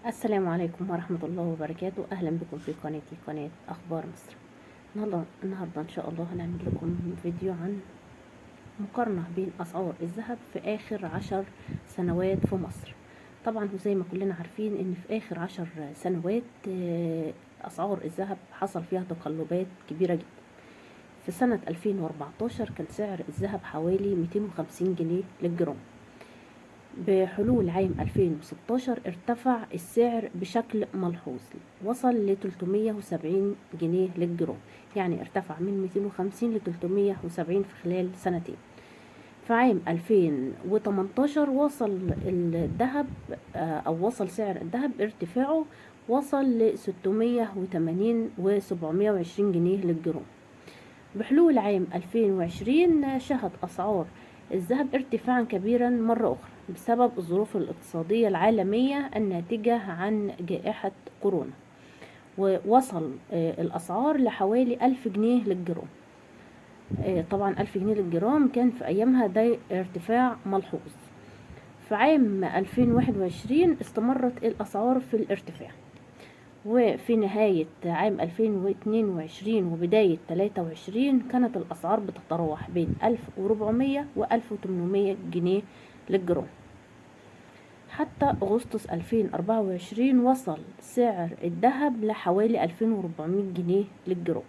السلام عليكم ورحمة الله وبركاته. أهلا بكم في قناتي، قناة أخبار مصر. النهاردة إن شاء الله هنعمل لكم فيديو عن مقارنة بين أسعار الذهب في آخر 10 سنوات في مصر. طبعا زي ما كلنا عارفين إن في آخر 10 سنوات أسعار الذهب حصل فيها تقلبات كبيرة جدا. في سنة 2014 كان سعر الذهب حوالي 250 جنيه للجرام. بحلول عام 2016 ارتفع السعر بشكل ملحوظ، وصل ل 370 جنيه للجرام، يعني ارتفع من 250 ل 370 في خلال سنتين. في عام 2018 وصل الذهب وصل سعر الذهب ارتفاعه وصل ل 680 و 720 جنيه للجرام. بحلول عام 2020 شهد أسعار الذهب ارتفاعا كبيرا مرة أخرى بسبب الظروف الاقتصادية العالمية الناتجة عن جائحة كورونا، ووصل الأسعار لحوالي 1000 جنيه للجرام. طبعا 1000 جنيه للجرام كان في أيامها ده ارتفاع ملحوظ. في عام 2021 استمرت الأسعار في الارتفاع، وفي نهاية عام 2022 وبداية 23 كانت الأسعار بتتراوح بين 1400 و 1800 جنيه للجرام. حتى أغسطس 2024 وصل سعر الذهب لحوالي 2400 جنيه للجرام،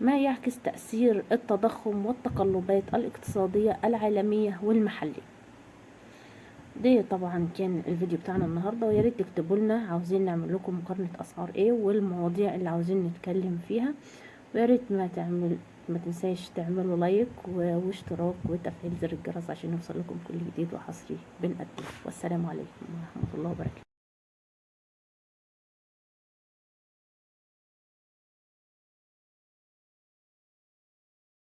ما يعكس تأثير التضخم والتقلبات الاقتصادية العالمية والمحلية. ده طبعا كان الفيديو بتاعنا النهارده، ويا ريت تكتبوا لنا عاوزين نعمل لكم مقارنه اسعار ايه والمواضيع اللي عاوزين نتكلم فيها. ويا ريت ما تنساش تعملوا لايك واشتراك وتفعيل زر الجرس عشان يوصل لكم كل جديد وحصري بنقدمه. والسلام عليكم ورحمه الله وبركاته.